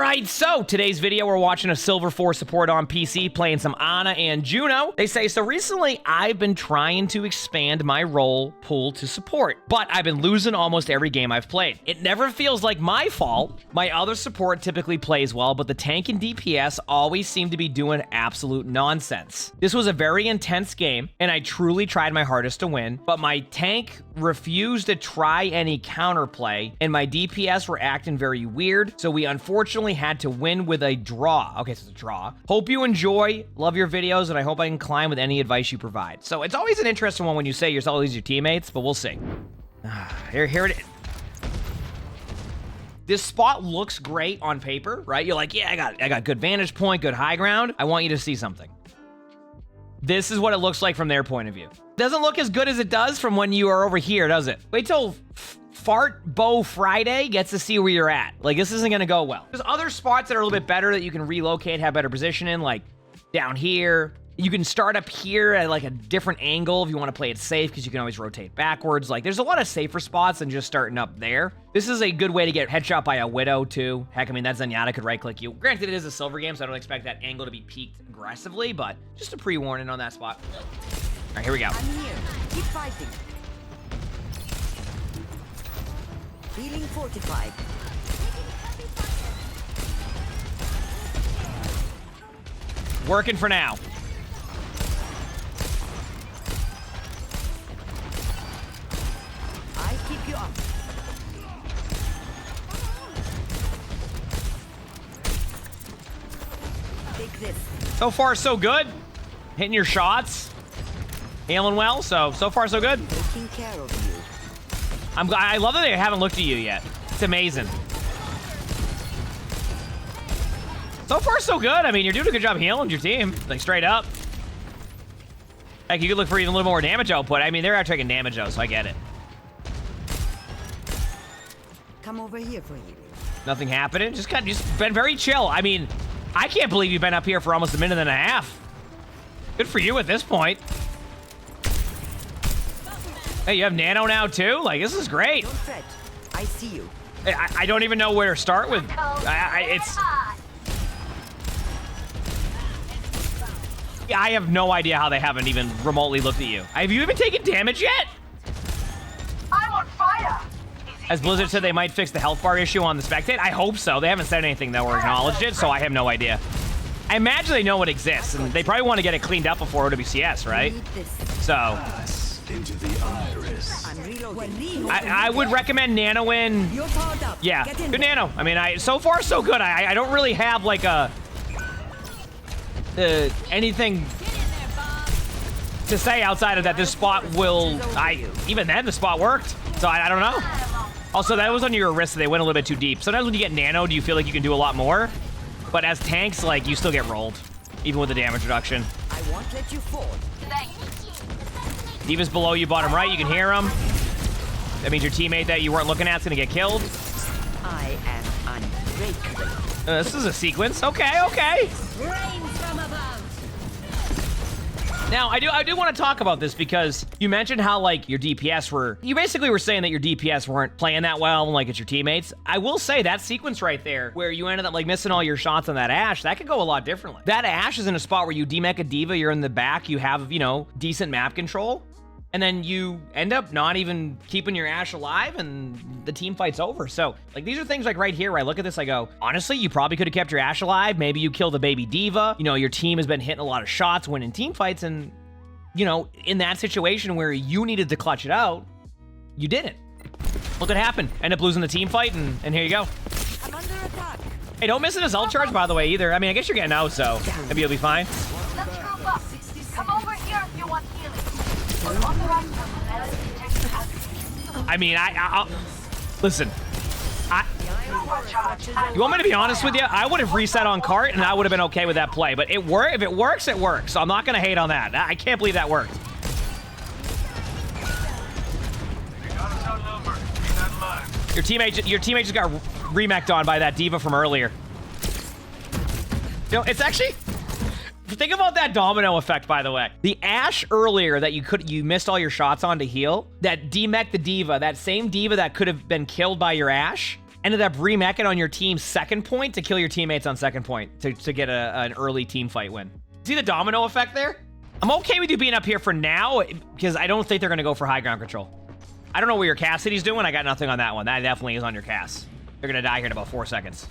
Alright, so today's video we're watching a Silver 4 support on PC playing some Ana and Juno. They say, so recently I've been trying to expand my role pool to support, but I've been losing almost every game I've played. It never feels like my fault. My other support typically plays well, but the tank and DPS always seem to be doing absolute nonsense. This was a very intense game, and I truly tried my hardest to win, but my tank refused to try any counterplay, and my DPS were acting very weird, so we unfortunately had to win with a draw. Okay, so it's a draw. Hope you enjoy, love your videos, and I hope I can climb with any advice you provide. So it's always an interesting one when you say you're always your teammates, but we'll see. Here it is. This spot looks great on paper, right? You're like, yeah, I got good vantage point, good high ground. I want you to see something. This is what it looks like from their point of view. Doesn't look as good as it does from when you are over here, does it? Wait till Fart Bow Friday gets to see where you're at. Like, this isn't gonna go well. There's other spots that are a little bit better that you can relocate, have better position in, like down here. You can start up here at like a different angle if you want to play it safe, because you can always rotate backwards. Like, there's a lot of safer spots than just starting up there. This is a good way to get headshot by a Widow too. Heck, I mean, that Zenyatta could right-click you. Granted, it is a silver game, so I don't expect that angle to be peaked aggressively, but just a pre-warning on that spot. All right, here we go. I'm here. Keep fighting. Feeling fortified. Working for now. I keep you up. Take this. So far, so good. Hitting your shots. Healing well, so far, so good. Taking care of you. I love that they haven't looked at you yet. It's amazing. So far, so good. I mean, you're doing a good job healing your team, like straight up. Heck, you could look for even a little more damage output. I mean, they're out taking damage though, so I get it. Come over here for you. Nothing happening. Just been very chill. I mean, I can't believe you've been up here for almost a minute and a half. Good for you at this point. Hey, you have nano now too? Like, this is great. Don't fret. I see you. I don't even know where to start with. I have no idea how they haven't even remotely looked at you. Have you even taken damage yet? I'm on fire. As Blizzard said, they might fix the health bar issue on the Spectate. I hope so. They haven't said anything though or acknowledged it, so I have no idea. I imagine they know it exists, and they probably want to get it cleaned up before WCS, right? So, Into the iris. I'm reloading. I would recommend nano in. You're powered up. Yeah, Get in good there. nano. I mean, so far so good. I don't really have like a anything to say outside of that. This spot will. Even then the spot worked, so I don't know. Also, that was on your wrist, so they went a little bit too deep. Sometimes when you get nano, do you feel like you can do a lot more? But as tanks, like, you still get rolled, even with the damage reduction. I won't let you fall. D.Va's below you, bottom right. You can hear him. That means your teammate that you weren't looking at is gonna get killed. I am unbreakable. This is a sequence. Okay, okay. Now, I do want to talk about this because you mentioned how, like, your DPS were... You basically were saying that your DPS weren't playing that well and, like, it's your teammates. I will say that sequence right there where you ended up, like, missing all your shots on that Ashe, that could go a lot differently. That Ashe is in a spot where you demech a D.Va, you're in the back, you have, you know, decent map control, and then you end up not even keeping your Ashe alive, and the team fight's over. So, like, these are things like right here where I look at this, I go, honestly, you probably could have kept your Ashe alive. Maybe you killed a baby D.Va. You know, your team has been hitting a lot of shots, winning team fights, and, you know, in that situation where you needed to clutch it out, you didn't. Look what happened. End up losing the team fight, and here you go. I'm under attack. Hey, don't miss an assault charge, by the way, either. I mean, I guess you're getting out, so maybe you'll be fine. Let's group up. Come over here if you want healing. I mean, I'll listen. You want me to be honest with you? I would have reset on cart and I would have been okay with that play. But if it works, it works. So I'm not gonna hate on that. I can't believe that worked. Your teammate just got remeched on by that D.Va from earlier. You know, it's actually. Think about that domino effect, by the way. The Ashe earlier that you missed all your shots on to heal, that demech the D.Va, that same D.Va that could have been killed by your Ashe, ended up remeching on your team's second point to kill your teammates on second point to get an early team fight win. See the domino effect there? I'm okay with you being up here for now because I don't think they're going to go for high ground control. I don't know what your Cassidy's doing. I got nothing on that one. That definitely is on your Cass. They're going to die here in about 4 seconds.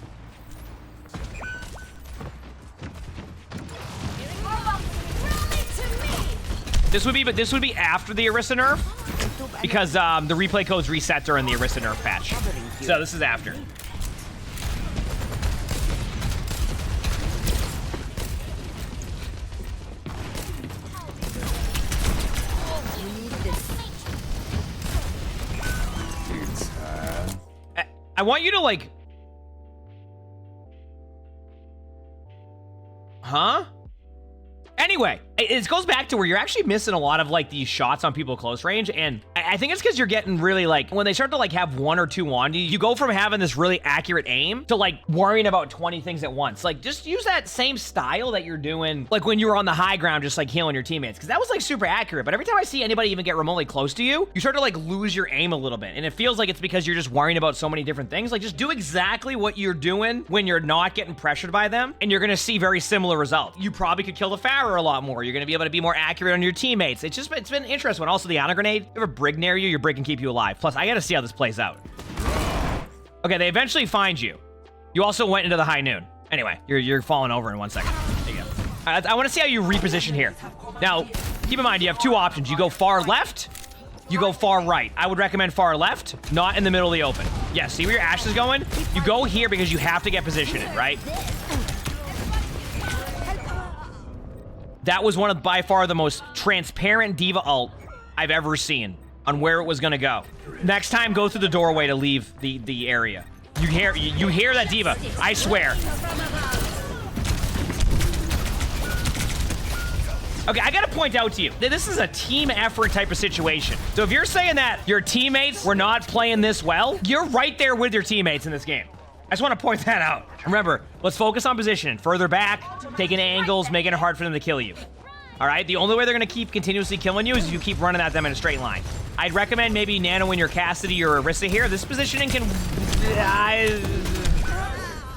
This would be after the Orisa nerf because the replay codes reset during the Orisa nerf patch. So this is after. I want you to like... Huh? Anyway, it goes back to where you're actually missing a lot of like these shots on people close range, and I think it's because you're getting really like, when they start to like have 1 or 2 on you, you go from having this really accurate aim to like worrying about 20 things at once. Like just use that same style that you're doing like when you were on the high ground just like healing your teammates, because that was like super accurate. But every time I see anybody even get remotely close to you, you start to like lose your aim a little bit, and it feels like it's because you're just worrying about so many different things. Like just do exactly what you're doing when you're not getting pressured by them, and you're gonna see very similar results. You probably could kill the Farrer a lot more. You're gonna be able to be more accurate on your teammates. It's been an interesting one. Also the honor grenade, you have a brig near you, your brig can keep you alive. Plus I gotta see how this plays out. Okay, they eventually find you. You also went into the high noon. Anyway, you're falling over in 1 second. There you go. I want to see how you reposition here. Now keep in mind you have 2 options. You go far left, you go far right. I would recommend far left, not in the middle of the open. Yeah, see where your Ashe is going? You go here because you have to get positioned, right? That was one of by far the most transparent D.Va ult I've ever seen on where it was gonna go. Next time, go through the doorway to leave the area. You hear that D.Va? I swear. Okay, I gotta point out to you that this is a team effort type of situation. So if you're saying that your teammates were not playing this well, you're right there with your teammates in this game. I just want to point that out. Remember, let's focus on position. Further back, taking angles, making it hard for them to kill you. All right? The only way they're going to keep continuously killing you is if you keep running at them in a straight line. I'd recommend maybe nano in your Cassidy or Orisa here. This positioning can...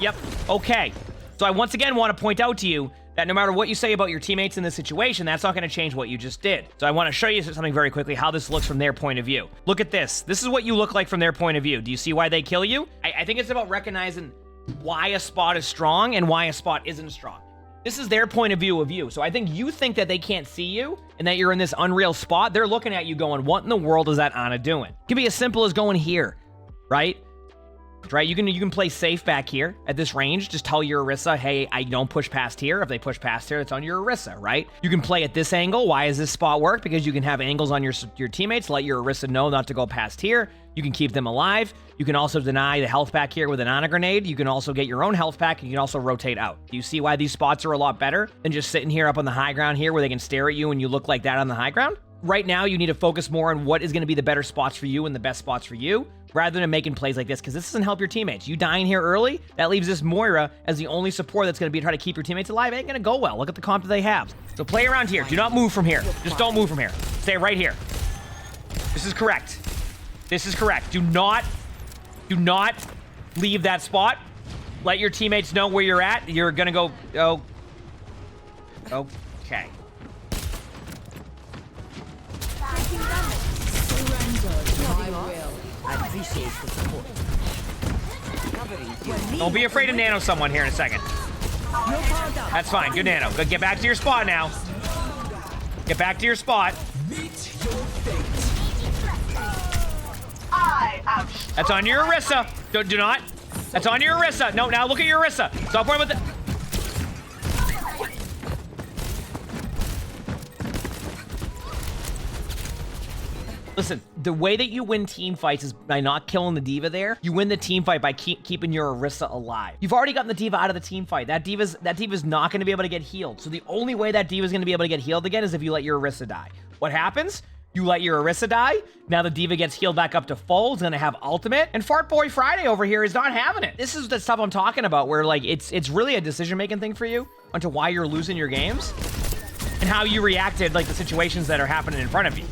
Yep. Okay. So I once again want to point out to you that no matter what you say about your teammates in this situation, that's not going to change what you just did. So I want to show you something very quickly, how this looks from their point of view. Look at this. This is what you look like from their point of view. Do you see why they kill you? I think it's about recognizing why a spot is strong and why a spot isn't strong. This is their point of view of you. So I think you think that they can't see you and that you're in this unreal spot. They're looking at you going, what in the world is that Ana doing? It can be as simple as going here, right? Right, you can play safe back here at this range. Just tell your Orisa, hey, I don't push past here. If they push past here, it's on your Orisa, right? You can play at this angle. Why does this spot work? Because you can have angles on your teammates. Let your Orisa know not to go past here. You can keep them alive. You can also deny the health back here with an Ana grenade. You can also get your own health back, and you can also rotate out. Do you see why these spots are a lot better than just sitting here up on the high ground here where they can stare at you and you look like that on the high ground? Right now, you need to focus more on what is going to be the better spots for you and the best spots for you, rather than making plays like this, because this doesn't help your teammates. You dying here early, that leaves this Moira as the only support that's going to be trying to keep your teammates alive. It ain't going to go well. Look at the comp that they have. So play around here. Do not move from here. Just don't move from here. Stay right here. This is correct. This is correct. Do not leave that spot. Let your teammates know where you're at. You're going to go... Oh. Okay. I appreciate the support. Don't be afraid to nano someone here in a second. That's fine. Good nano. Good. Get back to your spot now. Get back to your spot. That's on your Orisa. Do not. That's on your Orisa. No, now look at your Orisa. Stop worrying about the... Listen, the way that you win team fights is by not killing the D.Va there. You win the team fight by keeping your Orisa alive. You've already gotten the D.Va out of the team fight. That D.Va's not going to be able to get healed. So the only way that D.Va's going to be able to get healed again is if you let your Orisa die. What happens? You let your Orisa die. Now the D.Va gets healed back up to full. It's going to have ultimate. And Fart Boy Friday over here is not having it. This is the stuff I'm talking about where like it's really a decision-making thing for you onto why you're losing your games and how you reacted like the situations that are happening in front of you.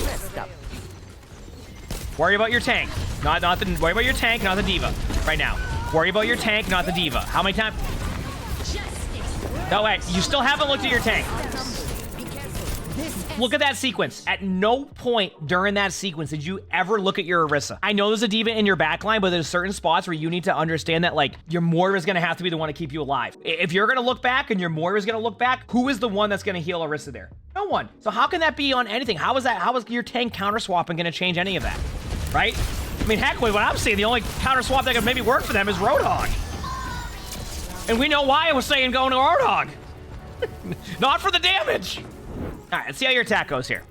Rest up. Worry about your tank. Worry about your tank, not the diva. Right now. Worry about your tank, not the diva. How many times? No, wait. You still haven't looked at your tank. Look at that sequence. At no point during that sequence did you ever look at your Orisa. I know there's a diva in your backline, but there's certain spots where you need to understand that, like, your Moira is going to have to be the one to keep you alive. If you're going to look back and your Moira is going to look back, who is the one that's going to heal Orisa there? No one. So how can that be on anything? How is your tank counter swapping going to change any of that? Right? I mean, heck, what I'm seeing, the only counter swap that could maybe work for them is Roadhog. And we know why I was saying going to Roadhog. Not for the damage. All right, let's see how your attack goes here.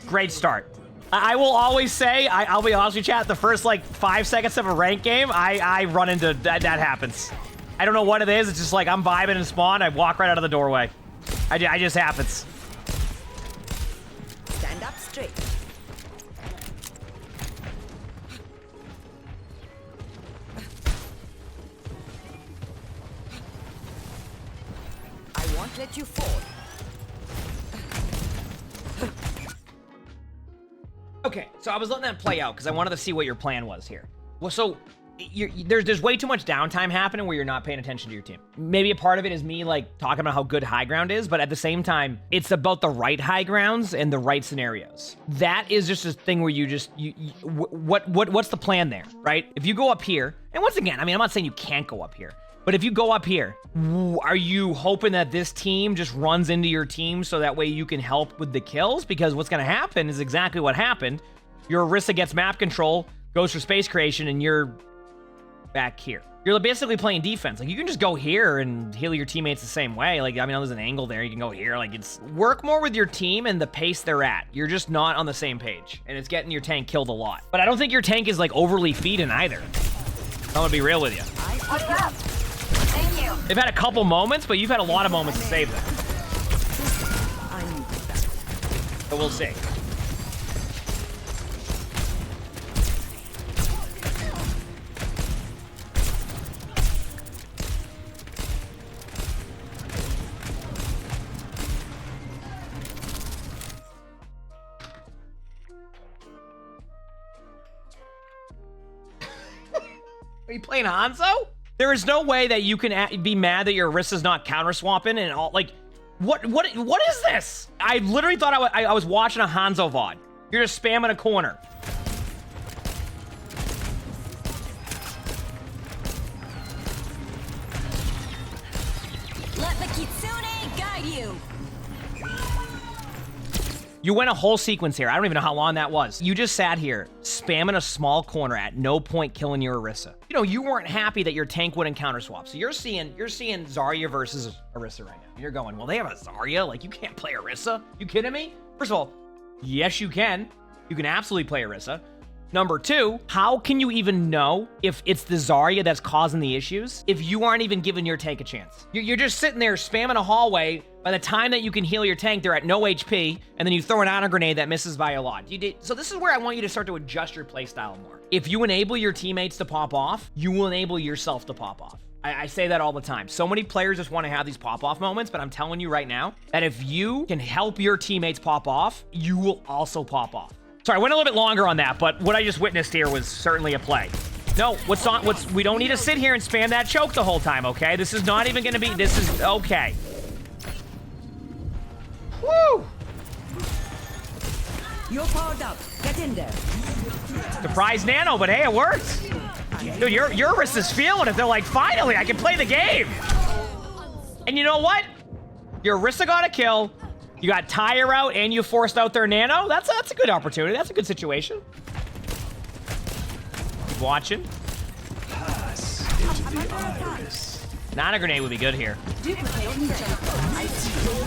Great start. I will always say, I'll be honest with you, chat, the first, like, 5 seconds of a ranked game, I run into, that happens. I don't know what it is, it's just like, I'm vibing and spawn, I walk right out of the doorway. I just happens. Stand up straight. I won't let you fall. Okay, so I was letting that play out because I wanted to see what your plan was here. Well, so there's way too much downtime happening where you're not paying attention to your team. Maybe a part of it is me, like, talking about how good high ground is, but at the same time, it's about the right high grounds and the right scenarios. That is just a thing where what's the plan there, right? If you go up here, and once again, I mean, I'm not saying you can't go up here, but if you go up here, are you hoping that this team just runs into your team so that way you can help with the kills? Because what's going to happen is exactly what happened. Your Orisa gets map control, goes for space creation, and you're back here. You're basically playing defense. Like, you can just go here and heal your teammates the same way. Like, I mean, there's an angle there. You can go here. Like, it's work more with your team and the pace they're at. You're just not on the same page, and it's getting your tank killed a lot. But I don't think your tank is, like, overly feeding either. I'm gonna be real with you. What's up? Thank you. They've had a couple moments, but you've had a lot of moments to save them. So we'll see. Are you playing Hanzo? There is no way that you can be mad that your Orisa's not counter swapping and all. Like, what is this? I literally thought I was watching a Hanzo VOD. You're just spamming a corner. Let the Kitsune guide you. You went a whole sequence here. I don't even know how long that was. You just sat here spamming a small corner at no point killing your Orisa. You know, you weren't happy that your tank wouldn't counter swap. So you're seeing Zarya versus Orisa right now. You're going, well, they have a Zarya. Like, you can't play Orisa. You kidding me? First of all, yes, you can. You can absolutely play Orisa. Number two, how can you even know if it's the Zarya that's causing the issues if you aren't even giving your tank a chance? You're just sitting there spamming a hallway. By the time that you can heal your tank, they're at no HP, and then you throw an honor grenade that misses by a lot. So this is where I want you to start to adjust your playstyle more. If you enable your teammates to pop off, you will enable yourself to pop off. I say that all the time. So many players just want to have these pop-off moments, but I'm telling you right now that if you can help your teammates pop off, you will also pop off. Sorry, I went a little bit longer on that, but what I just witnessed here was certainly a play. No, we don't need to sit here and spam that choke the whole time, okay? This is not even gonna be, this is, okay. Woo! You're powered up. Get in there. Surprise nano, but hey, it works. Dude, your Orisa's feeling it. They're like, finally, I can play the game. And you know what? Your Orisa got a kill. You got Tyre out and you forced out their nano. That's a good opportunity. That's a good situation. Keep watching. Pass into the iris. Honor grenade would be good here.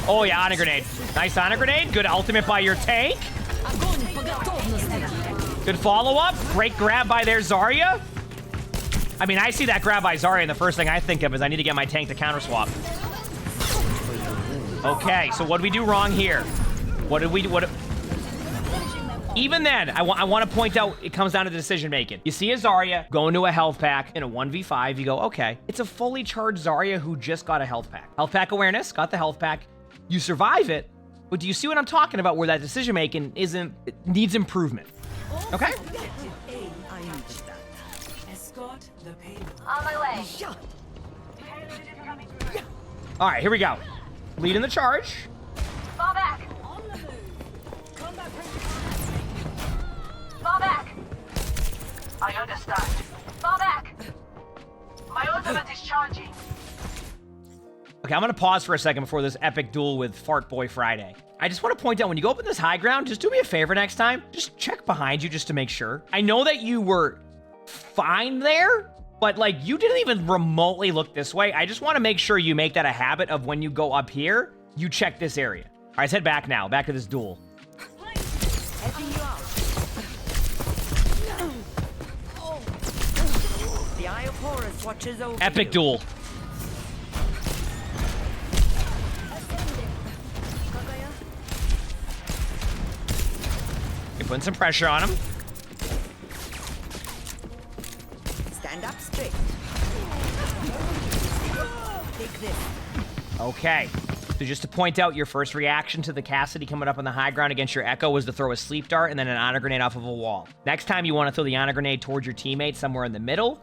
Oh yeah, honor grenade. Nice honor grenade. Good ultimate by your tank. Good follow-up. Great grab by their Zarya. I mean, I see that grab by Zarya, and the first thing I think of is I need to get my tank to counter swap. Okay, so what did we do wrong here? Even then, I want to point out it comes down to decision making. You see a Zarya go into a health pack in a 1v5. You go, okay, it's a fully charged Zarya who just got a health pack. Health pack awareness, got the health pack. You survive it, but do you see what I'm talking about where that decision making needs improvement? Okay? Escort the payload. On my way. All right, here we go. Leading the charge. Fall back. Fall back. I understand. Fall back. My ultimate is charging. Okay, I'm gonna pause for a second before this epic duel with Fart Boy Friday. I just want to point out, when you go up in this high ground, just do me a favor next time. Just check behind you just to make sure. I know that you were fine there, but like you didn't even remotely look this way. I just want to make sure you make that a habit of when you go up here, you check this area. All right, let's head back now, back to this duel. Helping you out. The Eye of Horus watches over Epic you. duel. You're putting some pressure on him. Stand up straight. Take this. Okay. So just to point out, your first reaction to the Cassidy coming up on the high ground against your Echo was to throw a sleep dart and then an honor grenade off of a wall. Next time you want to throw the honor grenade towards your teammate somewhere in the middle.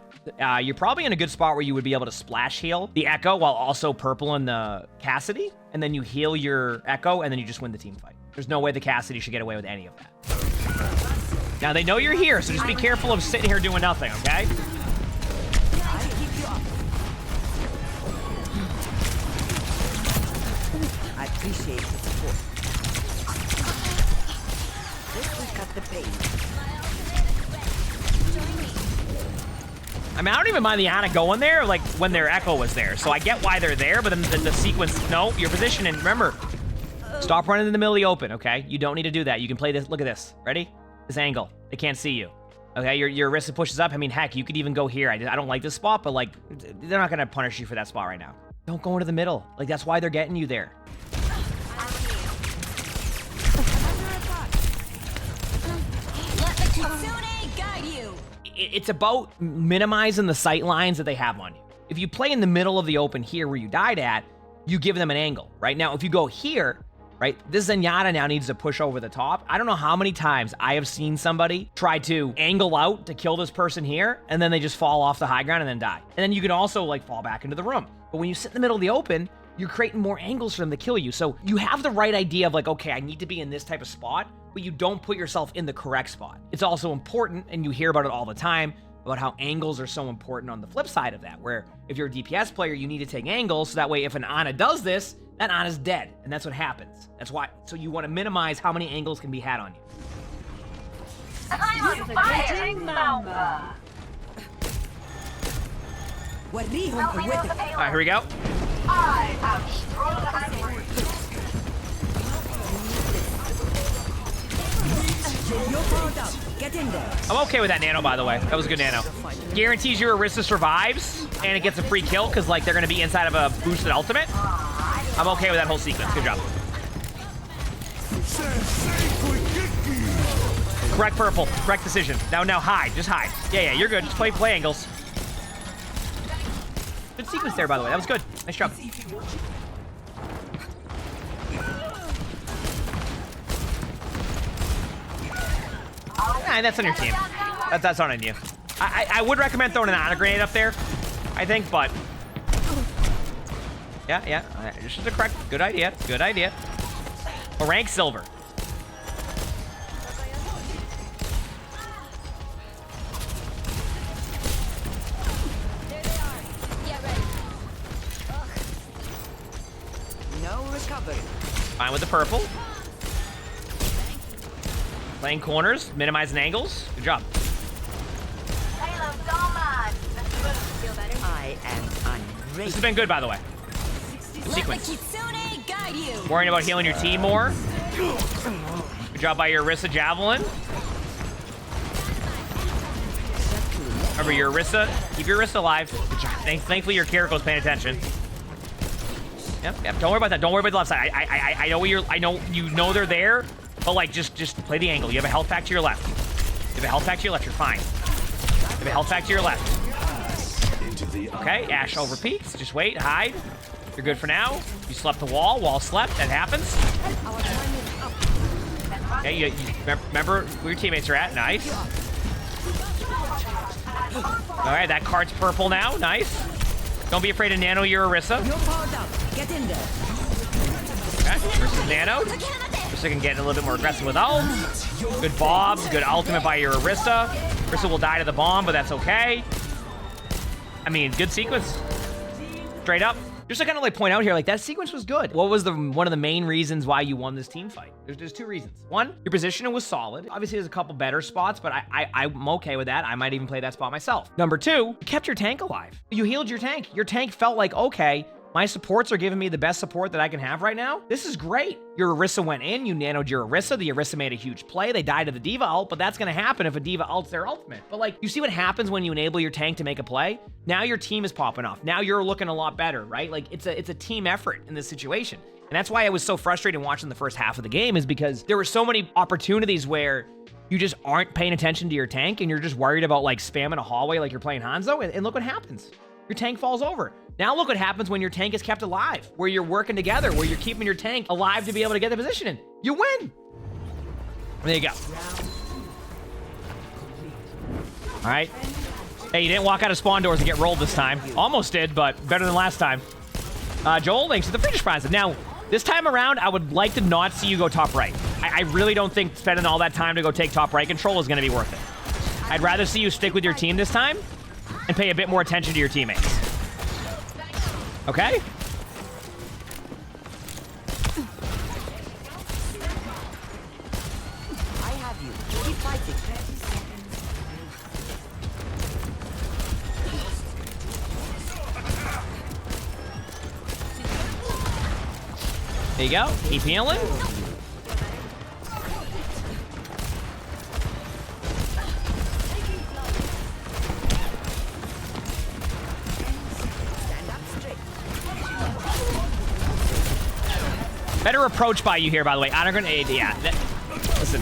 You're probably in a good spot where you would be able to splash heal the Echo while also purpling the Cassidy, and then you heal your Echo, and then you just win the team fight. There's no way the Cassidy should get away with any of that. Now, they know you're here, so just be careful of sitting here doing nothing, okay? I keep you up. I appreciate the support. This will cut the pain. I mean, I don't even mind the Ana going there, like, when their Echo was there. So I get why they're there, but then the sequence, no, your position, and remember, stop running in the middle of the open, okay? You don't need to do that. You can play this, look at this. Ready? This angle. They can't see you. Okay, your wrist pushes up. I mean, heck, you could even go here. I don't like this spot, but, like, they're not going to punish you for that spot right now. Don't go into the middle. Like, that's why they're getting you there. Let the Kitsune guide you. It's about minimizing the sight lines that they have on you. If you play in the middle of the open here where you died at, you give them an angle, right? Now, if you go here, right, this Zenyatta now needs to push over the top. I don't know how many times I have seen somebody try to angle out to kill this person here, and then they just fall off the high ground and then die. And then you can also, like, fall back into the room. But when you sit in the middle of the open, you're creating more angles for them to kill you. So you have the right idea of, like, okay, I need to be in this type of spot, but you don't put yourself in the correct spot. It's also important, and you hear about it all the time, about how angles are so important on the flip side of that, where if you're a DPS player, you need to take angles, so that way if an Ana does this, that Ana's dead, and that's what happens. That's why, so you want to minimize how many angles can be had on you. I'm on fire. Mamba. وريهم Help me move the قوتك. All right, payload. here we go. I am strong and free. You're powered up. Get in there. I'm okay with that nano, by the way. That was a good nano. Guarantees your Orisa survives, and it gets a free kill, because, like, they're going to be inside of a boosted ultimate. I'm okay with that whole sequence. Good job. Correct purple. Correct decision. Now hide. Just hide. Yeah, you're good. Just play angles. Good sequence there, by the way. That was good. Nice job. Nah, that's on your team. That's not on you. I would recommend throwing an honor grenade up there, I think, but... Yeah. This is a correct... Good idea. Good idea. A rank silver. No recovery. Fine with the purple. Playing corners, minimizing angles. Good job. Payload down. Feel better? I am unready. This has been good, by the way. Let the Sequence. Kitsune guide you. Worrying about healing your team more. Good job by your Orisa Javelin. Remember your Orisa. Keep your Orisa alive. Good job. Thankfully, your Kiriko's paying attention. Yep. Don't worry about that. Don't worry about the left side. I know where you're. I know you know they're there. But like, just play the angle. You have a health pack to your left. You have a health pack to your left. You're fine. You have a health pack to your left. Okay, Ashe over peaks. Just wait, hide. You're good for now. You slept the wall. Wall slept. That happens. Okay, you remember where your teammates are at. Nice. All right, that card's purple now. Nice. Don't be afraid to nano your Orisa. You're powered up. Get in there. Okay, versus nano. Orisa can get a little bit more aggressive with ult. Good bobs. Good ultimate by your Orisa. Orisa will die to the bomb, but that's okay. I mean, good sequence. Straight up. Just to kind of like point out here, like that sequence was good. What was one of the main reasons why you won this team fight? There's two reasons. One, your positioning was solid. Obviously, there's a couple better spots, but I'm okay with that. I might even play that spot myself. Number two, you kept your tank alive. You healed your tank. Your tank felt like, okay, my supports are giving me the best support that I can have right now. This is great. Your Orisa went in, you nanoed your Orisa. The Orisa made a huge play. They died to the D.Va ult, but that's going to happen if a D.Va ults their ultimate. But like, you see what happens when you enable your tank to make a play? Now your team is popping off. Now you're looking a lot better, right? Like, it's a team effort in this situation. And that's why I was so frustrated watching the first half of the game, is because there were so many opportunities where you just aren't paying attention to your tank and you're just worried about like spamming a hallway like you're playing Hanzo, and look what happens. Your tank falls over. Now look what happens when your tank is kept alive, where you're working together, where you're keeping your tank alive to be able to get the position in. You win. There you go. All right. Hey, you didn't walk out of spawn doors and get rolled this time. Almost did, but better than last time. Joel, thanks to the British prize. Now, this time around, I would like to not see you go top right. I really don't think spending all that time to go take top right control is going to be worth it. I'd rather see you stick with your team this time and pay a bit more attention to your teammates. Okay? I have you. Keep fighting. There you go. Keep healing. Better approach by you here, by the way. Honor grenade, yeah. Listen,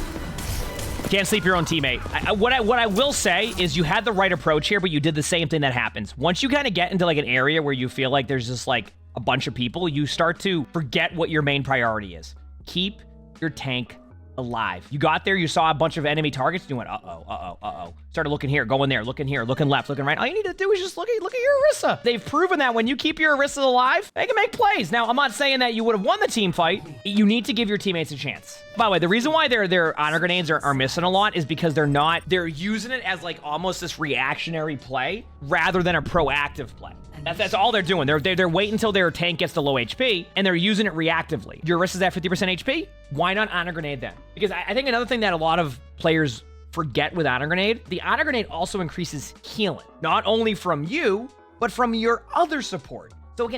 can't sleep your own teammate. What I will say is you had the right approach here, but you did the same thing that happens. Once you kind of get into like an area where you feel like there's just like a bunch of people, you start to forget what your main priority is. Keep your tank alive. You got there, you saw a bunch of enemy targets, and you went, uh-oh. Started looking here, going there, looking here, looking left, looking right. All you need to do is just look at your Orisa. They've proven that when you keep your Orisa alive, they can make plays. Now, I'm not saying that you would have won the team fight. You need to give your teammates a chance. By the way, the reason why their honor grenades are missing a lot is because they're using it as like almost this reactionary play rather than a proactive play. That's all they're doing. They're waiting until their tank gets to low HP, and they're using it reactively. Your Orisa's at 50% HP. Why not honor grenade then? Because I think another thing that a lot of players forget with honor grenade, the honor grenade also increases healing, not only from you, but from your other support. So it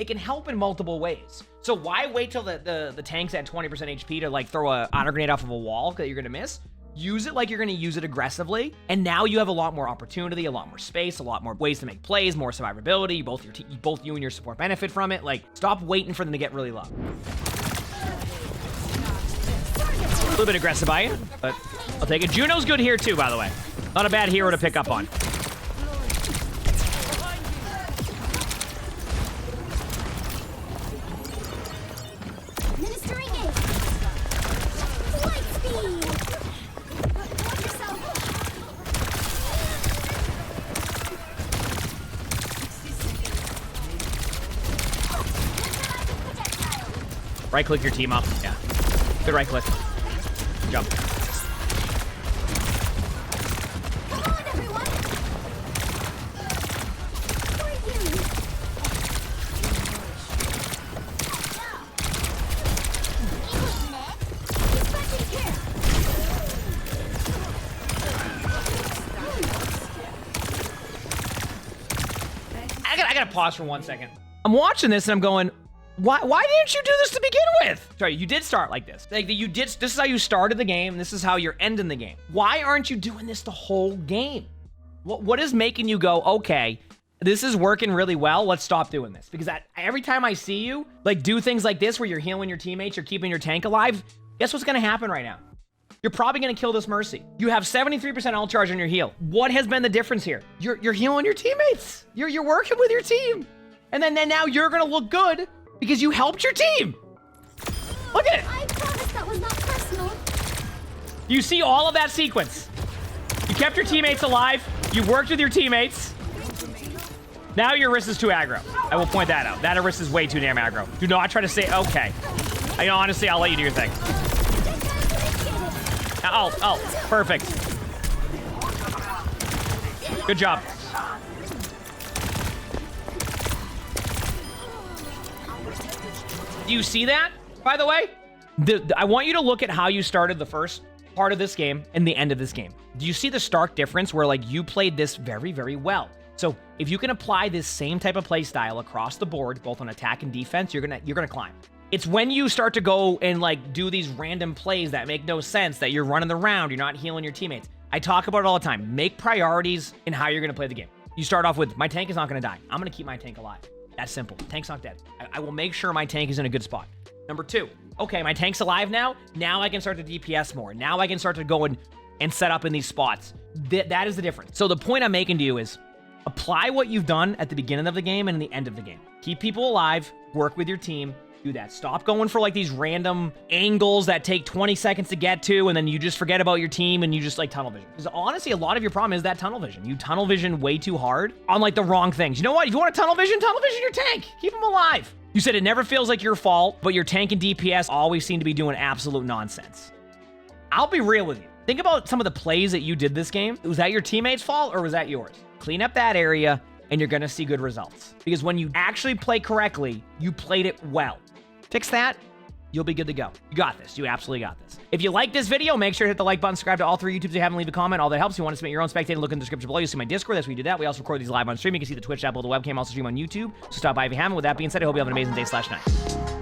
can help in multiple ways. So why wait till the tank's at 20% HP to like throw a honor grenade off of a wall that you're gonna miss? Use it like you're gonna use it aggressively, and now you have a lot more opportunity, a lot more space, a lot more ways to make plays, more survivability. Both you and your support benefit from it. Like, stop waiting for them to get really low. A little bit aggressive by you, but I'll take it. Juno's good here too, by the way. Not a bad hero to pick up on. Right click your team up. Yeah. Good right click. Jump. I gotta pause for 1 second. I'm watching this and I'm going, why didn't you do this to begin with? Sorry, you did start like this. Like this is how you started the game. This is how you're ending the game. Why aren't you doing this the whole game? What is making you go, okay, this is working really well, let's stop doing this? Because every time I see you like do things like this where you're healing your teammates, you're keeping your tank alive, Guess what's gonna happen right now? You're probably gonna kill this Mercy. You have 73% ult charge on your heal. What has been the difference here? You're healing your teammates. You're working with your team. And then now you're gonna look good because you helped your team. Look at it. I promise that was not personal. You see all of that sequence. You kept your teammates alive. You worked with your teammates. Now your Arissa is too aggro. I will point that out. That Arissa is way too damn aggro. Do not try to say, okay. Honestly, I'll let you do your thing. Oh, perfect. Good job. Do you see that, by the way? I want you to look at how you started the first part of this game and the end of this game. Do you see the stark difference where, like, you played this very, very well? So if you can apply this same type of play style across the board, both on attack and defense, you're gonna climb. It's when you start to go and, like, do these random plays that make no sense, that you're running the round, you're not healing your teammates. I talk about it all the time. Make priorities in how you're gonna play the game. You start off with, my tank is not gonna die. I'm gonna keep my tank alive. That's simple. Tank's not dead. I will make sure my tank is in a good spot. Number 2, okay, my tank's alive now. Now I can start to DPS more. Now I can start to go and set up in these spots. That is the difference. So the point I'm making to you is, apply what you've done at the beginning of the game and in the end of the game. Keep people alive, work with your team, do that. Stop going for, like, these random angles that take 20 seconds to get to, and then you just forget about your team and you just, like, tunnel vision. Because honestly, a lot of your problem is that tunnel vision. You tunnel vision way too hard on, like, the wrong things. You know what? If you want to tunnel vision your tank. Keep them alive. You said it never feels like your fault, but your tank and DPS always seem to be doing absolute nonsense. I'll be real with you. Think about some of the plays that you did this game. Was that your teammate's fault or was that yours? Clean up that area and you're going to see good results. Because when you actually play correctly, you played it well. Fix that, you'll be good to go. You got this. You absolutely got this. If you like this video, make sure to hit the like button, subscribe to all 3 YouTubes if you haven't, leave a comment. All that helps. If you want to submit your own spectating, look in the description below. You'll see my Discord. That's where you do that. We also record these live on stream. You can see the Twitch app below the webcam. Also stream on YouTube. So stop by if you haven't. With that being said, I hope you have an amazing day/night.